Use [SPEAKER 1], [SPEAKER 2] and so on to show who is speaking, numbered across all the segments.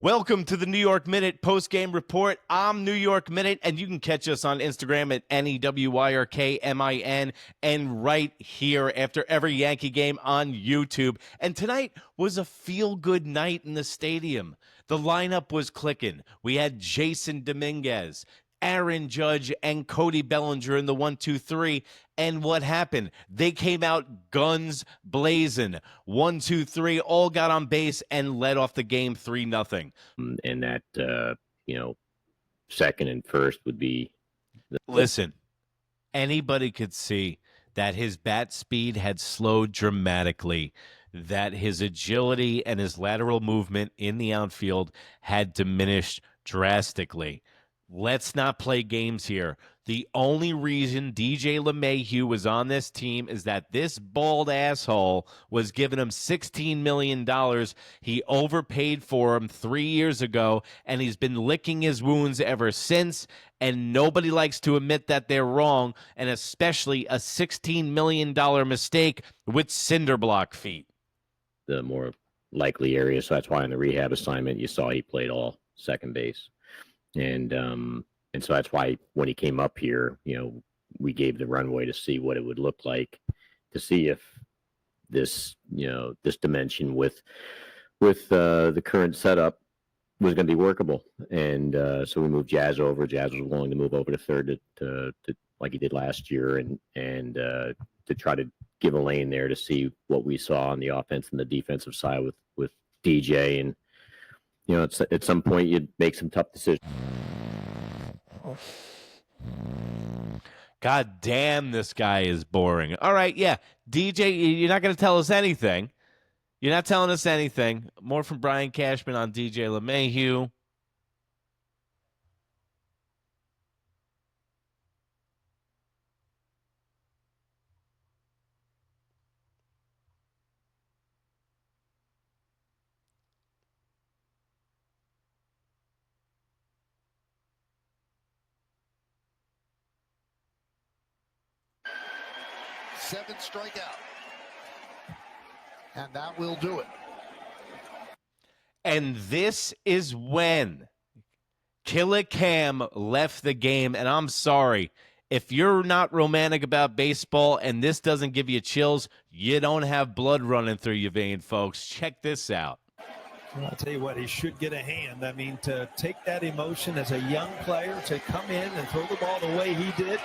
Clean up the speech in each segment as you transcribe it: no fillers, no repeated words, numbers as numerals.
[SPEAKER 1] Welcome to the New York Minute post-game report. I'm New York Minute, and you can catch us on Instagram at NEWYRKMIN and right here after every Yankee game on YouTube. And tonight was a feel-good night in the stadium. The lineup was clicking. We had Jason Dominguez, Aaron Judge, and Cody Bellinger in the 1-2-3. And what happened? They came out guns blazing. 1, 2, 3, all got on base and led off the game 3-0.
[SPEAKER 2] And that, second and first would be.
[SPEAKER 1] Listen, anybody could see that his bat speed had slowed dramatically, that his agility and his lateral movement in the outfield had diminished drastically. Let's not play games here. The only reason DJ LeMahieu was on this team is that this bald asshole was giving him $16 million. He overpaid for him 3 years ago, and he's been licking his wounds ever since, and nobody likes to admit that they're wrong, and especially a $16 million mistake with cinder block feet.
[SPEAKER 2] The more likely area, so that's why in the rehab assignment you saw he played all second base. And so that's why when he came up here, we gave the runway to see what it would look like, to see if this, this dimension with the current setup was going to be workable. And so we moved Jazz over. Jazz was willing to move over to third to like he did last year, and to try to give a lane there to see what we saw on the offense and the defensive side with DJ. And at some point you'd make some tough decisions.
[SPEAKER 1] God damn, this guy is boring. All right, yeah. DJ, you're not going to tell us anything. You're not telling us anything. More from Brian Cashman on DJ LeMahieu.
[SPEAKER 3] Seven strikeout. And that will do it.
[SPEAKER 1] And this is when Killacam left the game. And I'm sorry, if you're not romantic about baseball and this doesn't give you chills, you don't have blood running through your vein, folks. Check this out.
[SPEAKER 4] Well, I'll tell you what, he should get a hand. I mean, to take that emotion as a young player, to come in and throw the ball the way he did.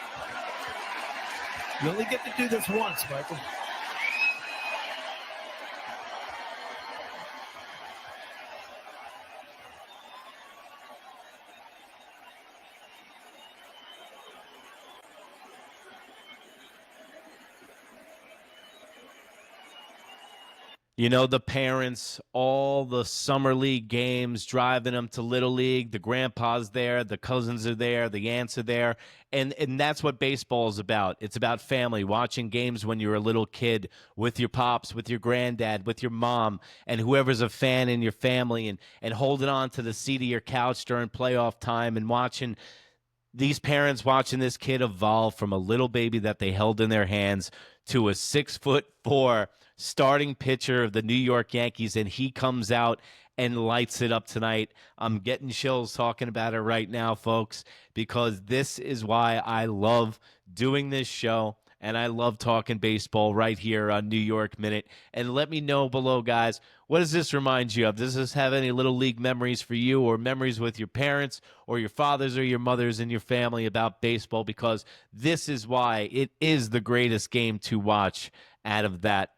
[SPEAKER 4] You only get to do this once, Michael.
[SPEAKER 1] The parents, all the summer league games, driving them to Little League, the grandpa's there, the cousins are there, the aunts are there, and that's what baseball is about. It's about family, watching games when you're a little kid with your pops, with your granddad, with your mom, and whoever's a fan in your family, and holding on to the seat of your couch during playoff time and watching these parents watching this kid evolve from a little baby that they held in their hands to a 6'4" starting pitcher of the New York Yankees, and he comes out and lights it up tonight. I'm getting chills talking about it right now, folks, because this is why I love doing this show, and I love talking baseball right here on New York Minute. And let me know below, guys, what does this remind you of? Does this have any Little League memories for you, or memories with your parents or your fathers or your mothers and your family about baseball? Because this is why it is the greatest game to watch out of that.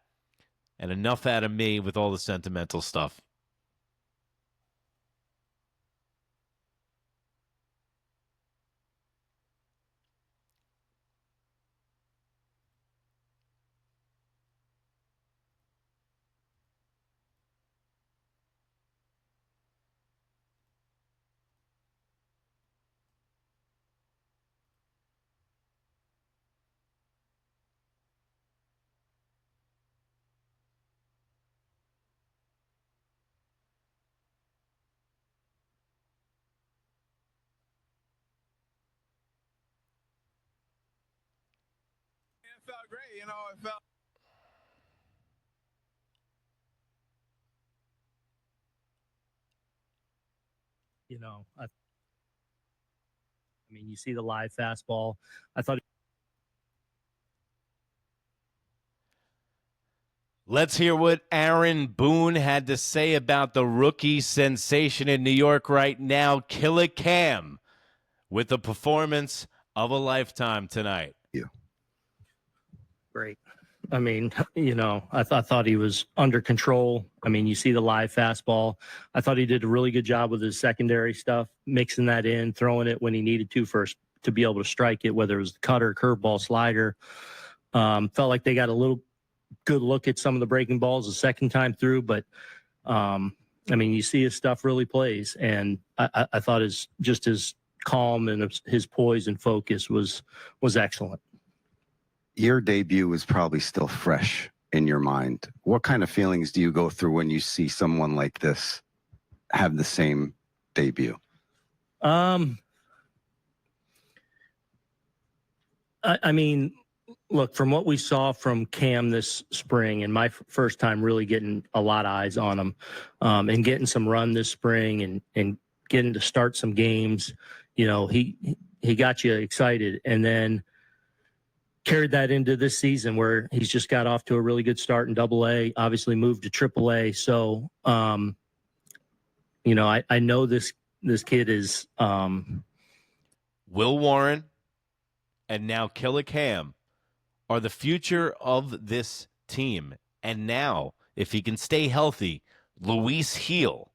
[SPEAKER 1] And enough out of me with all the sentimental stuff.
[SPEAKER 5] It felt great, it felt.
[SPEAKER 6] I mean, you see the live fastball. I thought.
[SPEAKER 1] Let's hear what Aaron Boone had to say about the rookie sensation in New York right now, Killacam, with the performance of a lifetime tonight.
[SPEAKER 6] Great. I mean, I thought he was under control. I mean, you see the live fastball. I thought he did a really good job with his secondary stuff, mixing that in, throwing it when he needed to first to be able to strike it, whether it was the cutter, curveball, slider. Felt like they got a little good look at some of the breaking balls the second time through, but I mean, you see his stuff really plays, and I thought his calm and his poise and focus was excellent.
[SPEAKER 7] Your debut was probably still fresh in your mind. What kind of feelings do you go through when you see someone like this have the same debut?
[SPEAKER 6] I mean, look, from what we saw from Cam this spring, and my first time really getting a lot of eyes on him, and getting some run this spring and getting to start some games, he got you excited, and then carried that into this season where he's just got off to a really good start in AA, obviously moved to AAA. So, I know this kid is
[SPEAKER 1] Will Warren and now Killacam are the future of this team. And now, if he can stay healthy, Luis Heel.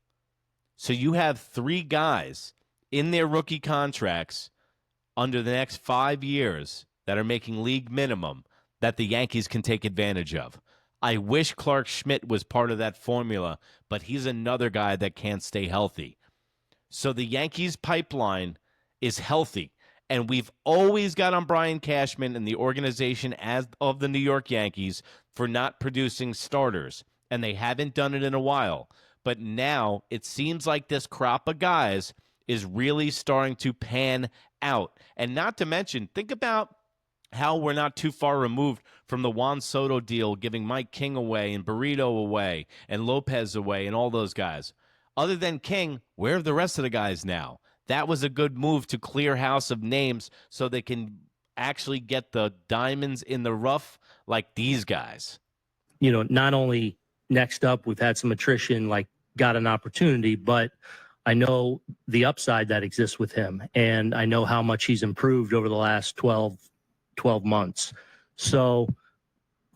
[SPEAKER 1] So you have three guys in their rookie contracts under the next 5 years that are making league minimum that the Yankees can take advantage of. I wish Clark Schmidt was part of that formula, but he's another guy that can't stay healthy. So the Yankees pipeline is healthy, and we've always got on Brian Cashman and the organization as of the New York Yankees for not producing starters, and they haven't done it in a while. But now it seems like this crop of guys is really starting to pan out. And not to mention, think about how we're not too far removed from the Juan Soto deal, giving Mike King away and Burrito away and Lopez away and all those guys. Other than King, where are the rest of the guys now? That was a good move to clear house of names so they can actually get the diamonds in the rough like these guys.
[SPEAKER 6] Not only next up, we've had some attrition, like got an opportunity, but I know the upside that exists with him, and I know how much he's improved over the last 12 months. So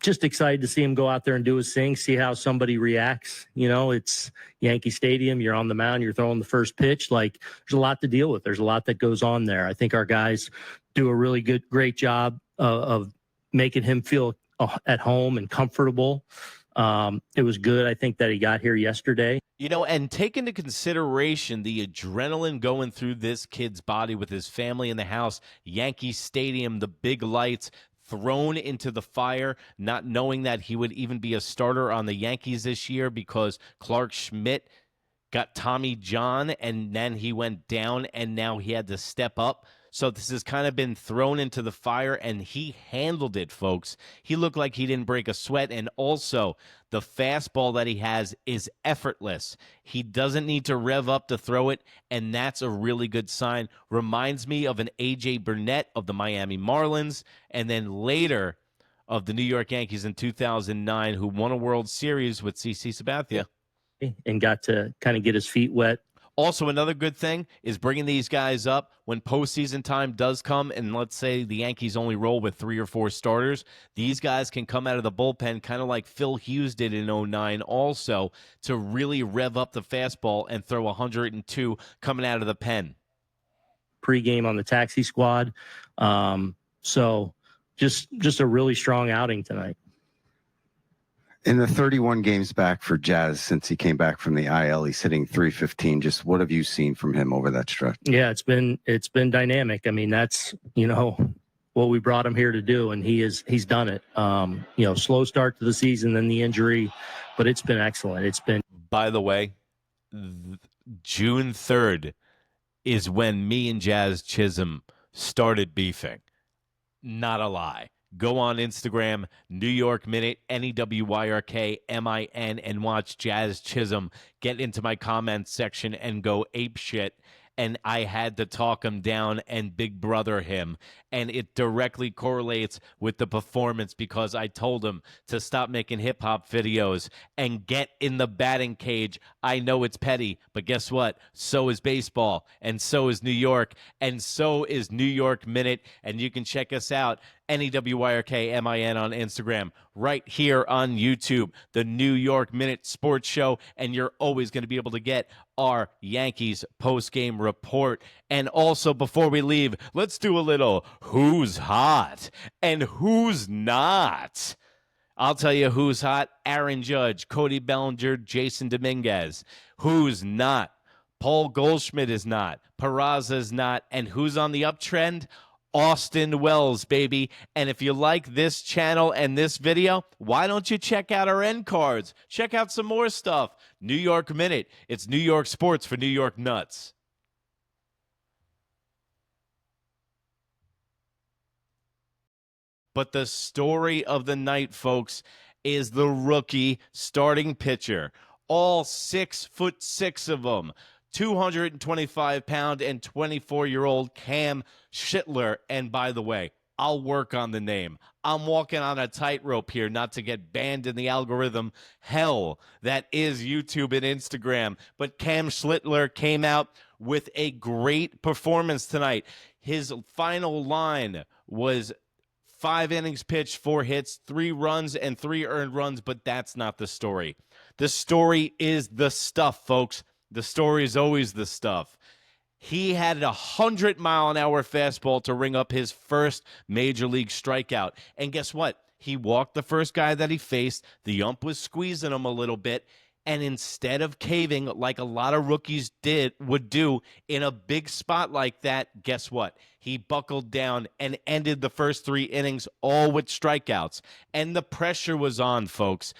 [SPEAKER 6] just excited to see him go out there and do his thing, see how somebody reacts. It's Yankee Stadium. You're on the mound. You're throwing the first pitch. Like, there's a lot to deal with. There's a lot that goes on there. I think our guys do a really great job of making him feel at home and comfortable. It was good, I think, that he got here yesterday.
[SPEAKER 1] And take into consideration the adrenaline going through this kid's body with his family in the house, Yankee Stadium, the big lights, thrown into the fire, not knowing that he would even be a starter on the Yankees this year because Clark Schmidt got Tommy John and then he went down and now he had to step up. So this has kind of been thrown into the fire, and he handled it, folks. He looked like he didn't break a sweat, and also the fastball that he has is effortless. He doesn't need to rev up to throw it, and that's a really good sign. Reminds me of an A.J. Burnett of the Miami Marlins, and then later of the New York Yankees in 2009, who won a World Series with CC Sabathia.
[SPEAKER 6] And got to kind of get his feet wet.
[SPEAKER 1] Also, another good thing is bringing these guys up when postseason time does come, and let's say the Yankees only roll with 3 or 4 starters. These guys can come out of the bullpen kind of like Phil Hughes did in 2009 also to really rev up the fastball and throw 102 coming out of the pen.
[SPEAKER 6] Pre-game on the taxi squad. So just a really strong outing tonight.
[SPEAKER 7] In the 31 games back for Jazz since he came back from the IL, he's hitting .315. Just what have you seen from him over that stretch?
[SPEAKER 6] Yeah, it's been dynamic. I mean, that's, what we brought him here to do, and he's done it. Slow start to the season, then the injury, but it's been excellent. It's been.
[SPEAKER 1] By the way, June 3rd is when me and Jazz Chisholm started beefing. Not a lie. go on Instagram, New York Minute, NEWYRKMIN, and watch Jazz Chisholm get into my comments section and go ape shit. And I had to talk him down and big brother him. And it directly correlates with the performance because I told him to stop making hip-hop videos and get in the batting cage. I know it's petty, but guess what? So is baseball, and so is New York, and so is New York Minute. And you can check us out, NEWYRKMIN on Instagram, right here on YouTube, the New York Minute Sports Show, and you're always going to be able to get our Yankees post-game report. And also, before we leave, let's do a little who's hot and who's not. I'll tell you who's hot: Aaron Judge, Cody Bellinger, Jason Dominguez. Who's not? Paul Goldschmidt is not. Peraza is not. And who's on the uptrend? Austin Wells, baby. And if you like this channel and this video, why don't you check out our end cards? Check out some more stuff. New York Minute. It's New York sports for New York nuts. But the story of the night, folks, is the rookie starting pitcher. All 6'6" of them. 225-pound and 24-year-old Cam Schittler. And by the way, I'll work on the name. I'm walking on a tightrope here not to get banned in the algorithm hell that is YouTube and Instagram. But Cam Schittler came out with a great performance tonight. His final line was 5 innings pitched, 4 hits, 3 runs, and 3 earned runs. But that's not the story. The story is the stuff, folks. The story is always the stuff. He had a 100-mile-an-hour fastball to ring up his first major league strikeout. And guess what? He walked the first guy that he faced. The ump was squeezing him a little bit. And instead of caving like a lot of rookies would do in a big spot like that, guess what? He buckled down and ended the first 3 innings all with strikeouts. And the pressure was on, folks.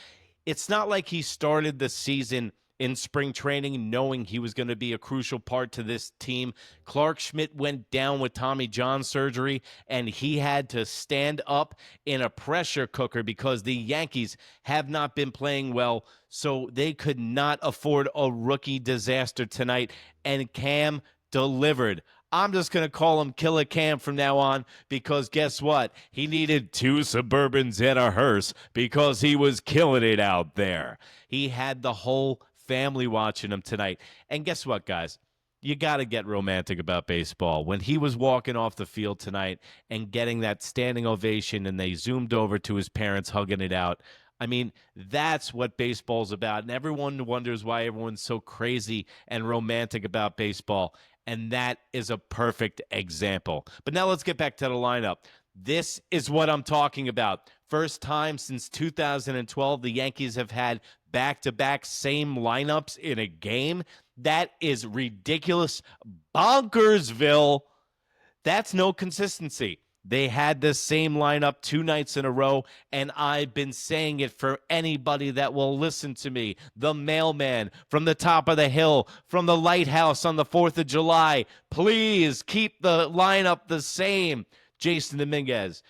[SPEAKER 1] It's not like he started the season in spring training knowing he was going to be a crucial part to this team. Clark Schmidt went down with Tommy John surgery, and he had to stand up in a pressure cooker because the Yankees have not been playing well, so they could not afford a rookie disaster tonight, and Cam delivered. I'm just going to call him Killacam from now on because guess what? He needed 2 Suburbans and a hearse because he was killing it out there. He had the whole family watching him tonight. And guess what, guys? You got to get romantic about baseball. When he was walking off the field tonight and getting that standing ovation and they zoomed over to his parents hugging it out, I mean, that's what baseball's about. And everyone wonders why everyone's so crazy and romantic about baseball. And that is a perfect example. But now let's get back to the lineup. This is what I'm talking about. First time since 2012, the Yankees have had back-to-back same lineups in a game. That is ridiculous. Bonkersville. That's no consistency. They had the same lineup 2 nights in a row, and I've been saying it for anybody that will listen to me. The mailman from the top of the hill, from the lighthouse on the 4th of July. Please keep the lineup the same. Jason Dominguez,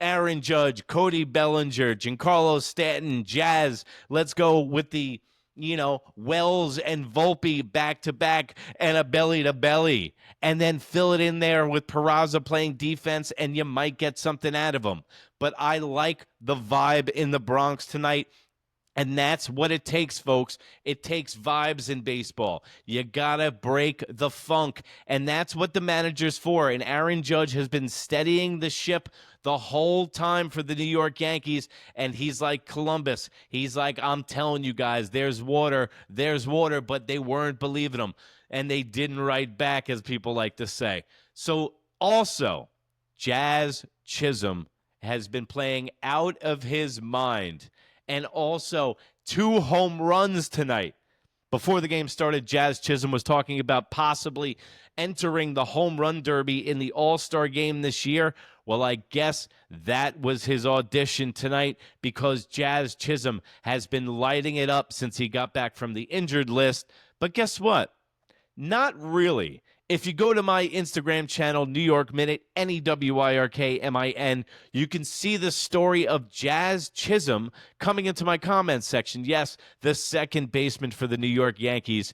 [SPEAKER 1] Aaron Judge, Cody Bellinger, Giancarlo Stanton, Jazz. Let's go with the, Wells and Volpe back-to-back and a belly-to-belly. And then fill it in there with Peraza playing defense, and you might get something out of him. But I like the vibe in the Bronx tonight. And that's what it takes, folks. It takes vibes in baseball. You got to break the funk. And that's what the manager's for. And Aaron Judge has been steadying the ship the whole time for the New York Yankees. And he's like Columbus. He's like, I'm telling you guys, there's water. But they weren't believing him. And they didn't write back, as people like to say. So also, Jazz Chisholm has been playing out of his mind. And also 2 home runs tonight. Before the game started, Jazz Chisholm was talking about possibly entering the home run derby in the All-Star game this year. Well, I guess that was his audition tonight because Jazz Chisholm has been lighting it up since he got back from the injured list. But guess what? Not really. If you go to my Instagram channel, New York Minute, NEWYRKMIN, you can see the story of Jazz Chisholm coming into my comments section. Yes, the second baseman for the New York Yankees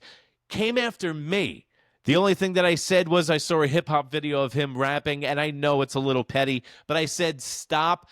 [SPEAKER 1] came after me. The only thing that I said was I saw a hip-hop video of him rapping, and I know it's a little petty, but I said stop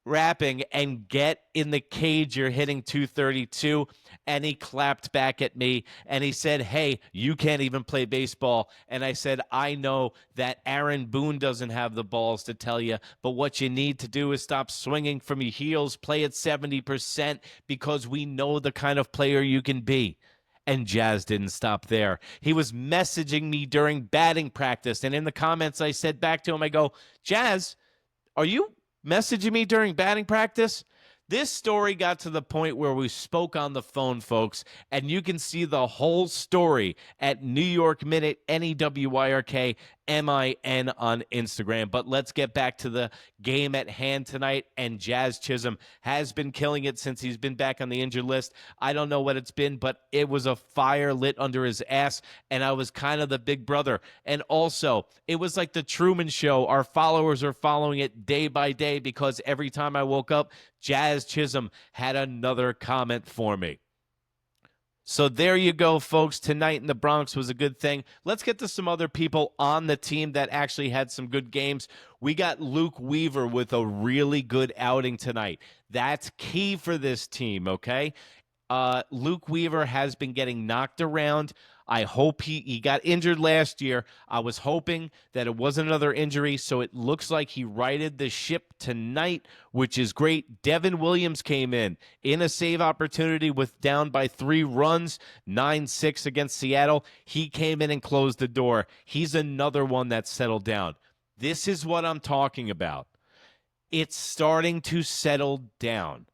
[SPEAKER 1] rapping and get in the cage. You're hitting 232. And he clapped back at me and he said, hey, you can't even play baseball. And I said, I know that Aaron Boone doesn't have the balls to tell you, but what you need to do is stop swinging from your heels, play at 70%, because we know the kind of player you can be. And Jazz didn't stop there. He was messaging me during batting practice. And in the comments, I said back to him, I go, Jazz, are you messaging me during batting practice? This story got to the point where we spoke on the phone, folks, and you can see the whole story at New York Minute, NEWYRKMIN on Instagram. But let's get back to the game at hand tonight, and Jazz Chisholm has been killing it since he's been back on the injured list. I don't know what it's been, but it was a fire lit under his ass, and I was kind of the big brother. And also, it was like the Truman Show. Our followers are following it day by day because every time I woke up, Jazz Chisholm had another comment for me. So there you go, folks. Tonight in the Bronx was a good thing. Let's get to some other people on the team that actually had some good games. We got Luke Weaver with a really good outing tonight. That's key for this team, okay? Luke Weaver has been getting knocked around. I hope he got injured last year. I was hoping that it wasn't another injury, so it looks like he righted the ship tonight, which is great. Devin Williams came in a save opportunity with down by 3 runs, 9-6 against Seattle. He came in and closed the door. He's another one that settled down. This is what I'm talking about. It's starting to settle down.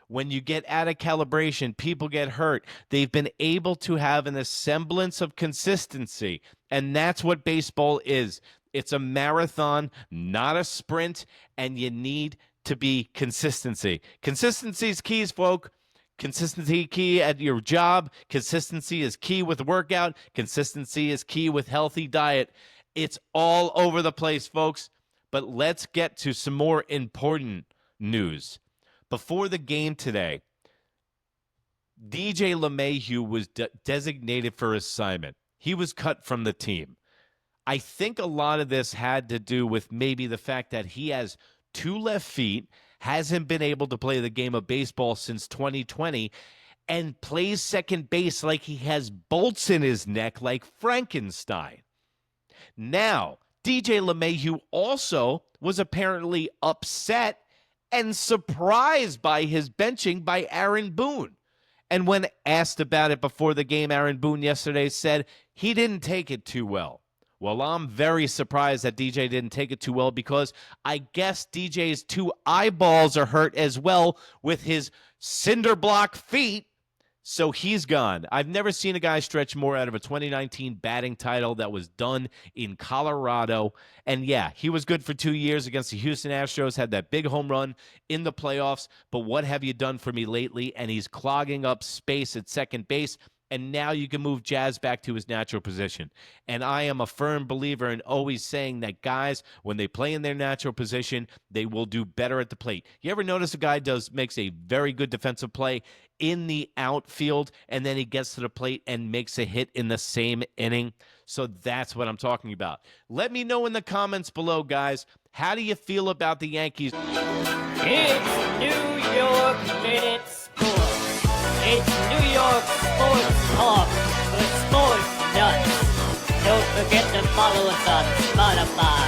[SPEAKER 1] When you get out of calibration, people get hurt. They've been able to have a semblance of consistency, and that's what baseball is. It's a marathon, not a sprint, and you need to be consistency. Consistency is key, folks. Consistency key at your job. Consistency is key with workout. Consistency is key with healthy diet. It's all over the place, folks. But let's get to some more important news. Before the game today, DJ LeMahieu was designated for assignment. He was cut from the team. I think a lot of this had to do with maybe the fact that he has 2 left feet, hasn't been able to play the game of baseball since 2020, and plays second base like he has bolts in his neck like Frankenstein. Now, DJ LeMahieu also was apparently upset and surprised by his benching by Aaron Boone. And when asked about it before the game, Aaron Boone yesterday said he didn't take it too well. Well, I'm very surprised that DJ didn't take it too well because I guess DJ's 2 eyeballs are hurt as well with his cinder block feet. So he's gone. I've never seen a guy stretch more out of a 2019 batting title that was done in Colorado. And yeah, he was good for 2 years against the Houston Astros, had that big home run in the playoffs. But what have you done for me lately? And he's clogging up space at second base. And now you can move Jazz back to his natural position. And I am a firm believer in always saying that guys, when they play in their natural position, they will do better at the plate. You ever notice a guy makes a very good defensive play in the outfield, and then he gets to the plate and makes a hit in the same inning? So that's what I'm talking about. Let me know in the comments below, guys. How do you feel about the Yankees?
[SPEAKER 8] It's New York Minute Sports. It's New York Sports Talk for Sports Nuts. Don't forget to follow us on Spotify.